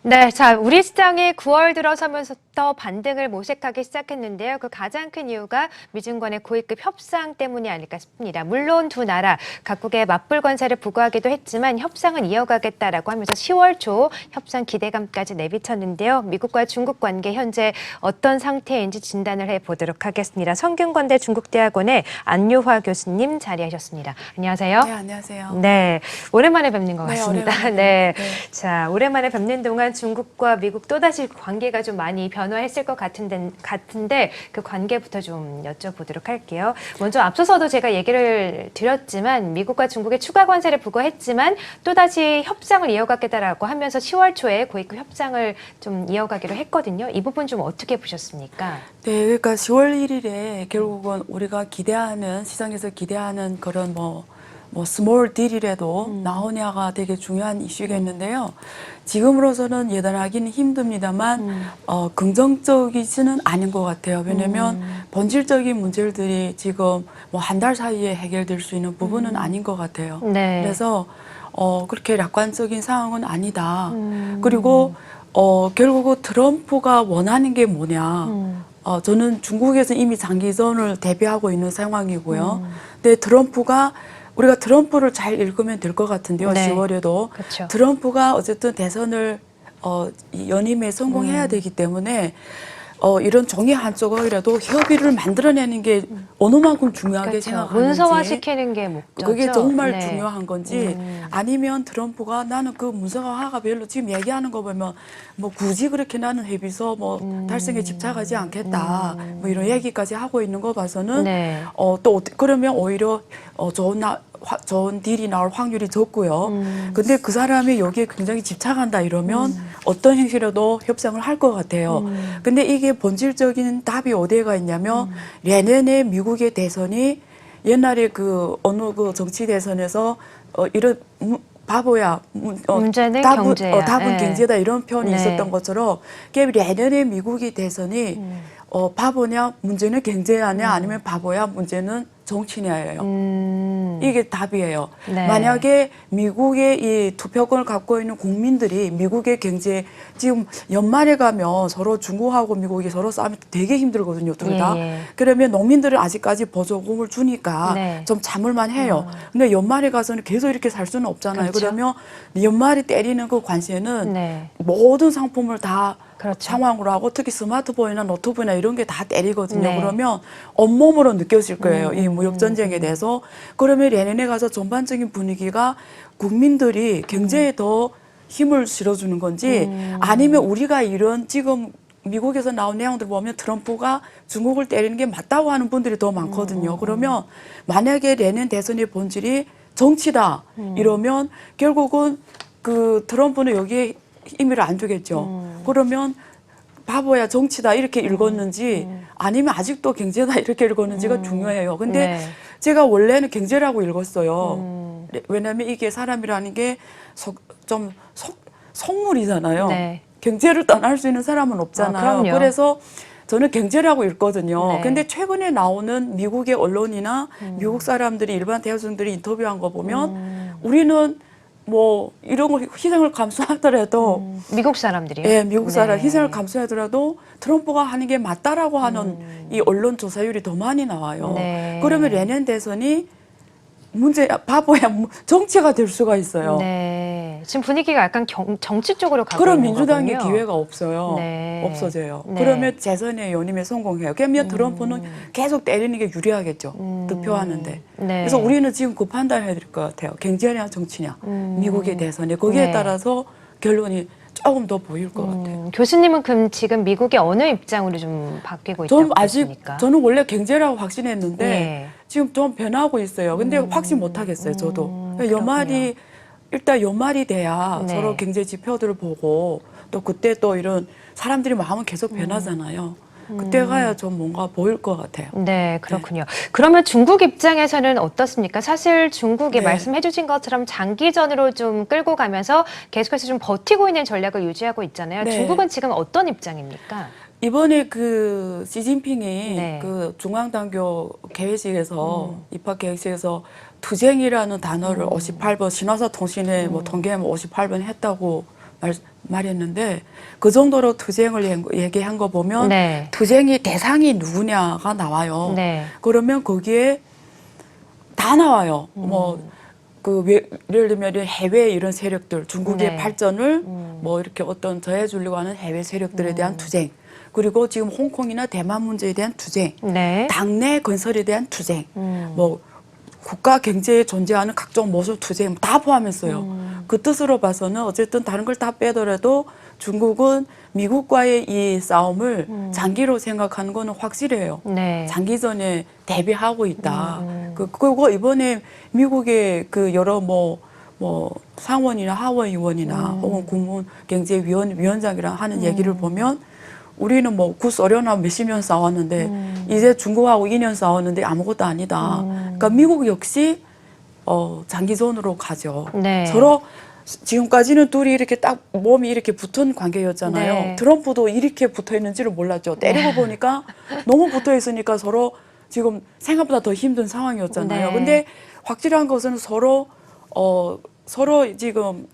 네, 자, 우리 시장이 9월 들어서면서부터 반등을 모색하기 시작했는데요. 그 가장 큰 이유가 미중 간의 고위급 협상 때문이 아닐까 싶습니다. 물론 두 나라 각국의 맞불 관세를 부과하기도 했지만 협상은 이어가겠다라고 하면서 10월 초 협상 기대감까지 내비쳤는데요. 미국과 중국 관계 현재 어떤 상태인지 진단을 해보도록 하겠습니다. 성균관대 중국대학원의 안유화 교수님 자리하셨습니다. 안녕하세요. 네, 안녕하세요. 네, 오랜만에 뵙는 것 같습니다. 오랜만에. 네, 자, 오랜만에 뵙는 동안 중국과 미국 또다시 관계가 좀 많이 변화했을 것 같은데 그 관계부터 좀 여쭤보도록 할게요. 먼저 앞서서도 제가 얘기를 드렸지만 미국과 중국의 추가 관세를 부과했지만 또다시 협상을 이어가겠다라고 하면서 10월 초에 고위급 협상을 좀 이어가기로 했거든요. 이 부분 좀 어떻게 보셨습니까? 네, 그러니까 10월 1일에 결국은 우리가 기대하는, 시장에서 기대하는 그런 스몰 딜이라도 나오냐가 되게 중요한 이슈겠는데요. 지금으로서는 예단하기는 힘듭니다만 긍정적이지는 않은 것 같아요. 왜냐하면 본질적인 문제들이 지금 한 달 사이에 해결될 수 있는 부분은 아닌 것 같아요. 네. 그래서 그렇게楽관적인 상황은 아니다. 그리고 결국은 트럼프가 원하는 게 뭐냐. 저는 중국에서 이미 장기전을 대비하고 있는 상황이고요. 근데 우리가 트럼프를 잘 읽으면 될 것 같은데요. 네. 10월에도. 그렇죠. 트럼프가 어쨌든 대선을 연임에 성공해야 되기 때문에 이런 종이 한 조각이라도 협의를 만들어내는 게 어느 만큼 중요하게 그렇죠. 생각하는지 문서화시키는 게 목적이죠. 그게 정말 네. 중요한 건지 아니면 트럼프가 나는 그 문서화가 별로 지금 얘기하는 거 보면 굳이 그렇게 나는 협의서 달성에 집착하지 않겠다 이런 얘기까지 하고 있는 거 봐서는 네. 그러면 오히려 좋은 딜이 나올 확률이 적고요. 근데 그 사람이 여기에 굉장히 집착한다 이러면 어떤 행실에도 협상을 할 것 같아요. 근데 이게 본질적인 답이 어디에가 있냐면 내년에 미국의 대선이 옛날에 어느 정치 대선에서 이런 바보야, 문제는 답은, 경제야. 답은 네. 경제다 이런 표현이 네. 있었던 것처럼 내년에 미국의 대선이 바보냐 문제는 경제냐 아니면 바보야 문제는 정치냐예요. 이게 답이에요. 네. 만약에 미국의 이 투표권을 갖고 있는 국민들이 미국의 경제 지금 연말에 가면 서로 중국하고 미국이 서로 싸우면 되게 힘들거든요, 둘 다. 예. 그러면 농민들은 아직까지 보조금을 주니까 네. 좀 참을만 해요. 근데 연말에 가서는 계속 이렇게 살 수는 없잖아요. 그렇죠. 그러면 연말에 때리는 그 관세는 네. 모든 상품을 다 그렇죠. 상황으로 하고 특히 스마트폰이나 노트북이나 이런 게 다 때리거든요. 네. 그러면 온몸으로 느껴질 거예요. 이 무역 전쟁에 대해서. 그러면 내년에 가서 전반적인 분위기가 국민들이 경제에 더 힘을 실어주는 건지 아니면 우리가 이런 지금 미국에서 나온 내용들 보면 트럼프가 중국을 때리는 게 맞다고 하는 분들이 더 많거든요. 그러면 만약에 내년 대선의 본질이 정치다 이러면 결국은 그 트럼프는 여기에 힘을 안 두겠죠. 그러면 바보야 정치다 이렇게 읽었는지 아니면 아직도 경제다 이렇게 읽었는지가 중요해요. 근데 네. 제가 원래는 경제라고 읽었어요. 왜냐하면 이게 사람이라는 게 좀 속물이잖아요. 네. 경제를 떠날 수 있는 사람은 없잖아요. 그럼요. 그래서 저는 경제라고 읽거든요. 네. 근데 최근에 나오는 미국의 언론이나 미국 사람들이 일반 대학생들이 인터뷰한 거 보면 우리는 이런 걸 희생을 감수하더라도 미국 사람들이요? 예, 미국 사람 네. 희생을 감수하더라도 트럼프가 하는 게 맞다라고 하는 이 언론 조사율이 더 많이 나와요. 네. 그러면 내년 대선이 바보야 정치가 될 수가 있어요. 네. 지금 분위기가 약간 정치 쪽으로 가고 그럼 있는 민주당의 거군요. 기회가 없어요. 네. 없어져요. 네. 그러면 재선에 연임에 성공해요. 그러면 트럼프는 계속 때리는 게 유리하겠죠. 득표하는데. 네. 그래서 우리는 지금 그 판단해야 될 것 같아요. 경제냐 정치냐. 미국의 대선에. 거기에 네. 따라서 결론이 조금 더 보일 것 같아요. 교수님은 그럼 지금 미국의 어느 입장으로 좀 바뀌고 있다고 보십니까? 저는 원래 경제라고 확신했는데 예. 지금 좀 변하고 있어요. 근데 확신 못 하겠어요, 저도. 그렇군요. 일단 연말이 돼야 네. 서로 경제 지표들을 보고 또 그때 또 이런 사람들이 마음은 계속 변하잖아요. 그때 가야 좀 뭔가 보일 것 같아요. 네, 그렇군요. 그러면 중국 입장에서는 어떻습니까? 사실 중국이 네. 말씀해 주신 것처럼 장기전으로 좀 끌고 가면서 계속해서 좀 버티고 있는 전략을 유지하고 있잖아요. 네. 중국은 지금 어떤 입장입니까? 이번에 그 시진핑이 네. 그 중앙당교 개회식에서 입학 개회식에서 투쟁이라는 단어를 58번 신화사 통신에 통계하면 58번 했다고 말했는데 그 정도로 투쟁을 얘기한 거 보면 네. 투쟁이 대상이 누구냐가 나와요. 네. 그러면 거기에 다 나와요. 예를 들면 해외 이런 세력들, 중국의 네. 발전을 뭐 이렇게 어떤 더해주려고 하는 해외 세력들에 대한 투쟁, 그리고 지금 홍콩이나 대만 문제에 대한 투쟁, 네. 당내 건설에 대한 투쟁, 뭐 국가 경제에 존재하는 각종 모습 투쟁 다 포함했어요. 그 뜻으로 봐서는 어쨌든 다른 걸 다 빼더라도 중국은 미국과의 이 싸움을 장기로 생각하는 거는 확실해요. 네. 장기전에 대비하고 있다. 그리고 이번에 미국의 그 여러 뭐 상원이나 하원의원이나 혹은 국무경제위원장이랑 하는 얘기를 보면 우리는 뭐 구소련하고 몇십 년 싸웠는데 이제 중국하고 2년 싸웠는데 아무것도 아니다. 그러니까 미국 역시 장기전으로 가죠. 네. 서로 지금까지는 둘이 이렇게 딱 몸이 이렇게 붙은 관계였잖아요. 네. 트럼프도 이렇게 붙어 있는지를 몰랐죠. 때리고 보니까 너무 붙어 있으니까 서로 지금 생각보다 더 힘든 상황이었잖아요. 네. 근데 확실한 것은 서로 지금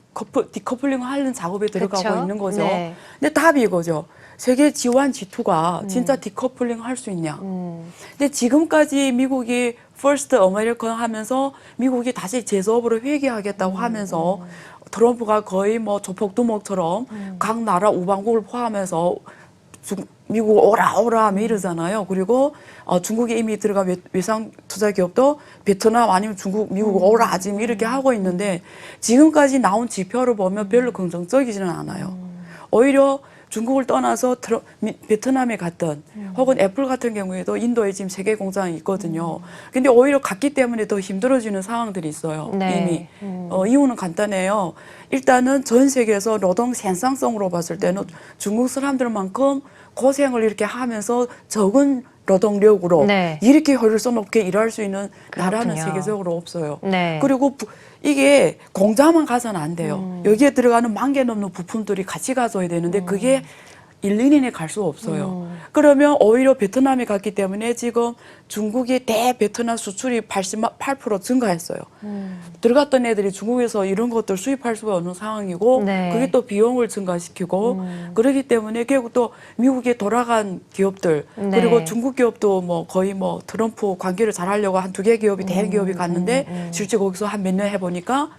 디커플링 하는 작업에 들어가고 그쵸? 있는 거죠. 네. 근데 근데 답이 이거죠. 세계 G1, G2가 진짜 디커플링 할 수 있냐. 근데 지금까지 미국이 First American 하면서 미국이 다시 제조업으로 회귀하겠다고 하면서 트럼프가 거의 뭐 조폭두목처럼 각 나라 우방국을 포함해서 미국 오라 하면 이러잖아요. 그리고 중국에 이미 들어간 외상 투자 기업도 베트남 아니면 중국, 미국 오라 지금 이렇게 하고 있는데 지금까지 나온 지표를 보면 별로 긍정적이지는 않아요. 오히려 중국을 떠나서 베트남에 갔던 혹은 애플 같은 경우에도 인도에 지금 세계 공장이 있거든요. 근데 오히려 갔기 때문에 더 힘들어지는 상황들이 있어요. 네. 이미. 이유는 간단해요. 일단은 전 세계에서 노동 생산성으로 봤을 때는 중국 사람들만큼 고생을 이렇게 하면서 적은 노동력으로 네. 이렇게 효율성 높게 일할 수 있는 나라는 그렇군요. 세계적으로 없어요. 네. 그리고 이게 공장만 가서는 안 돼요. 여기에 들어가는 10,000개 넘는 부품들이 같이 가져야 되는데 그게 1, 2년에 갈 수 없어요. 그러면 오히려 베트남에 갔기 때문에 지금 중국의 대베트남 수출이 88% 증가했어요. 들어갔던 애들이 중국에서 이런 것들 수입할 수가 없는 상황이고 네. 그게 또 비용을 증가시키고 그렇기 때문에 결국 또 미국에 돌아간 기업들 네. 그리고 중국 기업도 뭐 거의 뭐 트럼프 관계를 잘 하려고 한 2개 기업이 대형 기업이 갔는데 실제 거기서 한 몇 년 해보니까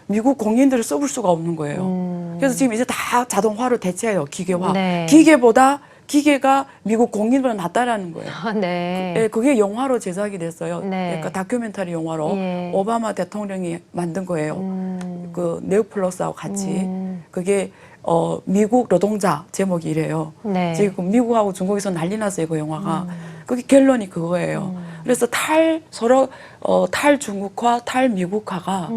미국 공인들을 써볼 수가 없는 거예요. 그래서 지금 이제 다 자동화로 대체해요. 기계화. 네. 기계가 미국 공인보다 낫다라는 거예요. 네. 예, 그게 영화로 제작이 됐어요. 네. 그러니까 다큐멘터리 영화로 예. 오바마 대통령이 만든 거예요. 그 네오플러스하고 같이. 그게 미국 노동자 제목이 이래요. 네. 지금 미국하고 중국에서 난리 났어요, 그 영화가. 그게 결론이 그거예요. 그래서 탈중국화, 탈미국화가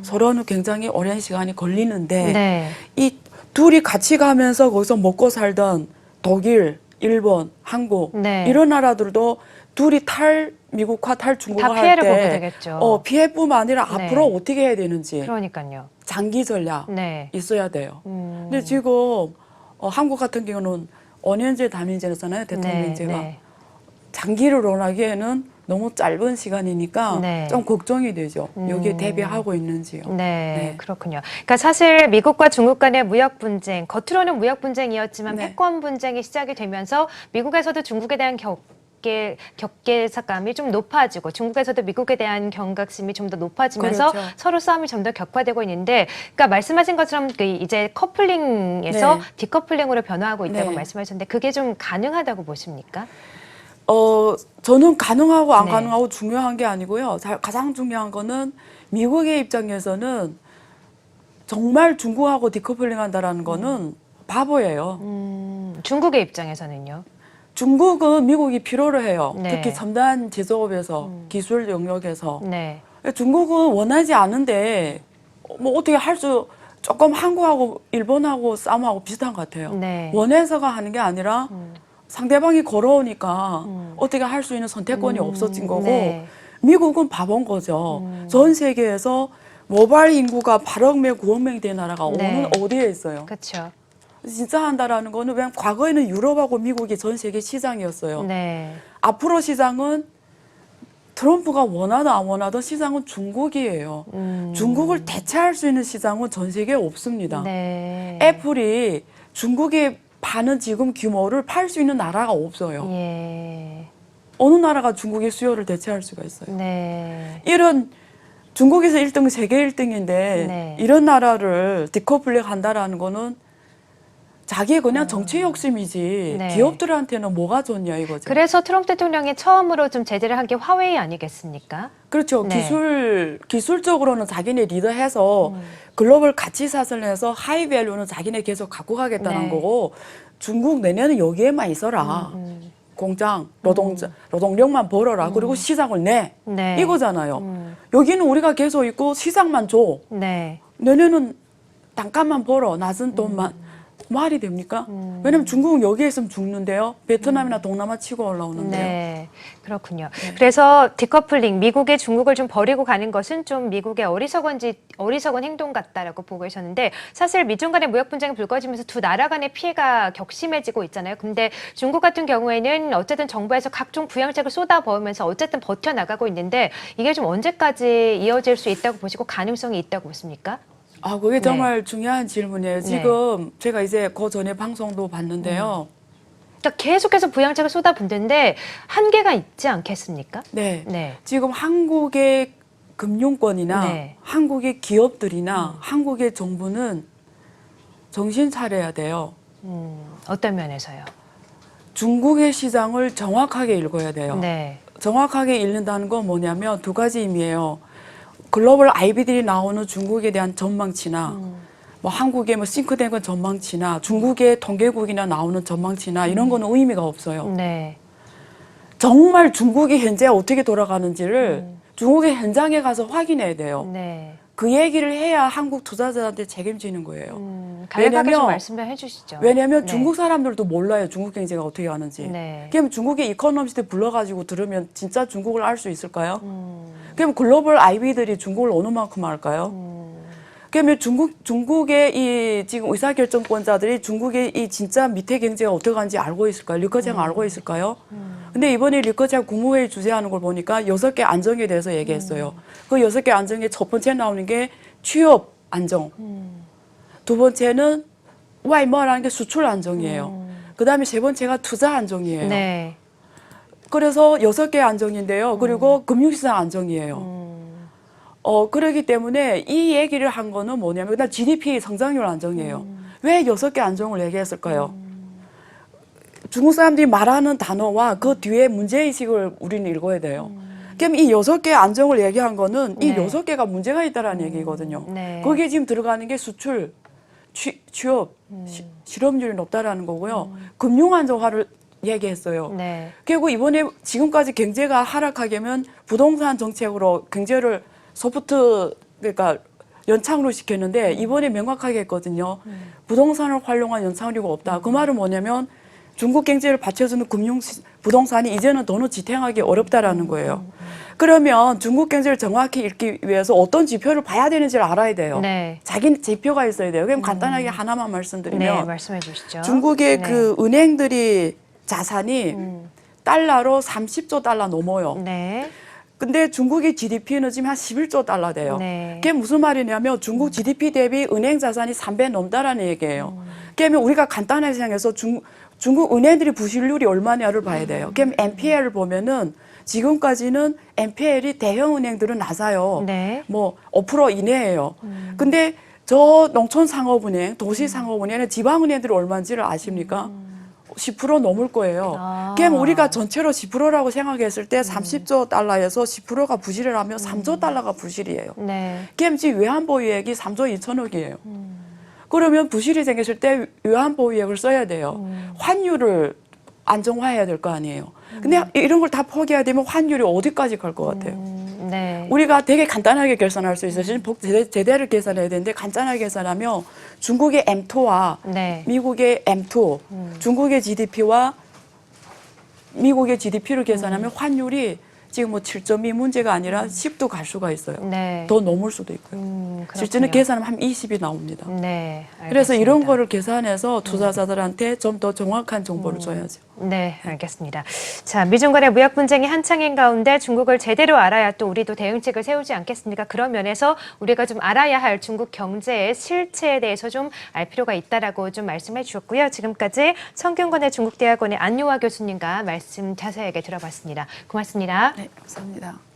서로는 굉장히 오랜 시간이 걸리는데 네. 이 둘이 같이 가면서 거기서 먹고 살던 독일, 일본, 한국 네. 이런 나라들도 둘이 탈미국화, 탈중국화 다 할 피해를 보게 때 되겠죠. 피해뿐만 아니라 네. 앞으로 어떻게 해야 되는지 그러니까요. 장기 전략 네. 있어야 돼요. 근데 지금 한국 같은 경우는 5년제 단위제잖아요, 대통령제가. 네. 장기를 원하기에는 너무 짧은 시간이니까 네. 좀 걱정이 되죠. 여기에 대비하고 있는지요. 네, 그렇군요. 그러니까 사실 미국과 중국 간의 무역 분쟁, 겉으로는 무역 분쟁이었지만 네. 패권 분쟁이 시작이 되면서 미국에서도 중국에 대한 격계사감이 좀 높아지고 중국에서도 미국에 대한 경각심이 좀 더 높아지면서 그렇죠. 서로 싸움이 좀 더 격화되고 있는데, 그러니까 말씀하신 것처럼 그 이제 커플링에서 네. 디커플링으로 변화하고 있다고 네. 말씀하셨는데 그게 좀 가능하다고 보십니까? 저는 가능하고 안 네. 가능하고 중요한 게 아니고요. 가장 중요한 거는 미국의 입장에서는 정말 중국하고 디커플링 한다라는 거는 바보예요. 중국의 입장에서는요. 중국은 미국이 필요로 해요. 네. 특히 첨단 제조업에서 기술 영역에서. 네. 중국은 원하지 않은데 뭐 어떻게 조금 한국하고 일본하고 싸움하고 비슷한 것 같아요. 네. 원해서가 하는 게 아니라 상대방이 걸어오니까 어떻게 할 수 있는 선택권이 없어진 거고 네. 미국은 바본 거죠. 전 세계에서 모바일 인구가 8억 명, 9억 명이 된 나라가 네. 어디에 있어요? 그렇죠. 진짜 한다라는 거는 그냥 과거에는 유럽하고 미국이 전 세계 시장이었어요. 네. 앞으로 시장은 트럼프가 원하든 안 원하든 시장은 중국이에요. 중국을 대체할 수 있는 시장은 전 세계에 없습니다. 네. 애플이 중국에 파는 지금 규모를 팔 수 있는 나라가 없어요. 예. 어느 나라가 중국의 수요를 대체할 수가 있어요. 네. 이런 중국에서 1등, 세계 1등인데 네. 이런 나라를 디커플링 한다라는 거는 자기의 그냥 정치 욕심이지 네. 기업들한테는 뭐가 좋냐 이거죠. 그래서 트럼프 대통령이 처음으로 좀 제재를 한 게 화웨이 아니겠습니까? 그렇죠. 네. 기술적으로는 자기네 리더해서 글로벌 가치 사슬을 해서 하이밸류는 자기네 계속 갖고 가겠다는 네. 거고 중국 내년은 여기에만 있어라. 공장, 노동력만 벌어라. 그리고 시장을 내. 네. 이거잖아요. 여기는 우리가 계속 있고 시장만 줘. 네. 내년은 단가만 벌어. 낮은 돈만. 말이 됩니까? 왜냐면 중국은 여기에 있으면 죽는데요. 베트남이나 동남아 치고 올라오는데요. 네, 그렇군요. 그래서 디커플링, 미국의 중국을 좀 버리고 가는 것은 좀 미국의 어리석은 행동 같다라고 보고 계셨는데 사실 미중 간의 무역 분쟁이 불거지면서 두 나라 간의 피해가 격심해지고 있잖아요. 근데 중국 같은 경우에는 어쨌든 정부에서 각종 부양책을 쏟아부으면서 어쨌든 버텨나가고 있는데 이게 좀 언제까지 이어질 수 있다고 보시고 가능성이 있다고 보십니까? 아, 그게 정말 중요한 질문이에요. 지금 제가 이제 그 전에 방송도 봤는데요. 그러니까 계속해서 부양책을 쏟아붓는데 한계가 있지 않겠습니까? 네. 네. 지금 한국의 금융권이나 네. 한국의 기업들이나 한국의 정부는 정신 차려야 돼요. 어떤 면에서요? 중국의 시장을 정확하게 읽어야 돼요. 네. 정확하게 읽는다는 건 뭐냐면 두 가지 의미예요. 글로벌 아이비들이 나오는 중국에 대한 전망치나 뭐 한국의 뭐 싱크탱크 전망치나 중국의 통계국이나 나오는 전망치나 이런 거는 의미가 없어요. 네. 정말 중국이 현재 어떻게 돌아가는지를 중국의 현장에 가서 확인해야 돼요. 네. 그 얘기를 해야 한국 투자자한테 책임지는 거예요. 간략하게 좀 말씀 좀 해주시죠. 왜냐하면 네. 중국 사람들도 몰라요. 중국 경제가 어떻게 하는지. 네. 그럼 중국의 이코노미스트 불러가지고 들으면 진짜 중국을 알 수 있을까요? 그럼 글로벌 아이비들이 중국을 어느 만큼 알까요? 그러면 중국의 이 지금 의사결정권자들이 중국의 이 진짜 밑에 경제가 어떻게 가는지 알고 있을까요? 리커창 알고 있을까요? 근데 이번에 리커창 국무회의 주재하는 걸 보니까 6개 안정에 대해서 얘기했어요. 그 6개 안정에 첫 번째 나오는 게 취업 안정. 두 번째는 와이머라는 게 수출 안정이에요. 그다음에 세 번째가 투자 안정이에요. 네. 그래서 6개 안정인데요. 그리고 금융시장 안정이에요. 그러기 때문에 이 얘기를 한 거는 뭐냐면 그다음 GDP 성장률 안정이에요. 왜 6개 안정을 얘기했을까요? 중국 사람들이 말하는 단어와 그 뒤에 문제의식을 우리는 읽어야 돼요. 그럼 이 6개 안정을 얘기한 거는 이 네. 6개가 문제가 있다는 얘기거든요. 네. 거기에 지금 들어가는 게 수출, 취업, 실업률이 높다라는 거고요. 금융 안정화를 얘기했어요. 네. 그리고 이번에 지금까지 경제가 하락하게 하면 부동산 정책으로 경제를 소프트 그러니까 연착으로 시켰는데 이번에 명확하게 했거든요. 부동산을 활용한 연착륙이 없다. 그 말은 뭐냐면 중국 경제를 받쳐주는 부동산이 이제는 더는 지탱하기 어렵다라는 거예요. 그러면 중국 경제를 정확히 읽기 위해서 어떤 지표를 봐야 되는지를 알아야 돼요. 네. 자기 지표가 있어야 돼요. 그럼 간단하게 하나만 말씀드리면 네, 말씀해 주시죠. 중국의 네. 그 은행들이 자산이 달러로 30조 달러 넘어요. 네. 근데 중국의 GDP는 지금 한 11조 달러 돼요. 네. 그게 무슨 말이냐면 중국 GDP 대비 은행 자산이 3배 넘다라는 얘기예요. 그러면 우리가 간단하게 생각해서 중국 은행들이 부실률이 얼마냐를 봐야 돼요. 그럼 NPL을 보면은 지금까지는 NPL이 대형 은행들은 낮아요. 네. 뭐 5% 이내예요. 근데 저 농촌상업은행, 도시상업은행은 지방은행들이 얼마인지를 아십니까? 10% 넘을 거예요. 아. 그럼 우리가 전체로 10%라고 생각했을 때 30조 달러에서 10%가 부실을 하면 3조 달러가 부실이에요. 네. 그럼 지금 외환보유액이 3조 2천억이에요. 그러면 부실이 생겼을 때 외환보유액을 써야 돼요. 환율을 안정화해야 될 거 아니에요. 근데 이런 걸 다 포기해야 되면 환율이 어디까지 갈 것 같아요? 네. 우리가 되게 간단하게 계산할 수 있어요. 지금 제대로 계산해야 되는데 간단하게 계산하면 중국의 M2와 네. 미국의 M2, 중국의 GDP와 미국의 GDP를 계산하면 환율이 지금 뭐 7.2 문제가 아니라 10도 갈 수가 있어요. 네. 더 넘을 수도 있고요. 실제는 그렇군요. 계산하면 한 20이 나옵니다. 네. 그래서 알겠습니다. 이런 거를 계산해서 투자자들한테 좀 더 정확한 정보를 줘야죠. 네, 알겠습니다. 자, 미중 간의 무역 분쟁이 한창인 가운데 중국을 제대로 알아야 또 우리도 대응책을 세우지 않겠습니까? 그런 면에서 우리가 좀 알아야 할 중국 경제의 실체에 대해서 좀 알 필요가 있다라고 좀 말씀해 주셨고요. 지금까지 성균관의 중국대학원의 안요하 교수님과 말씀 자세하게 들어봤습니다. 고맙습니다. 네, 감사합니다.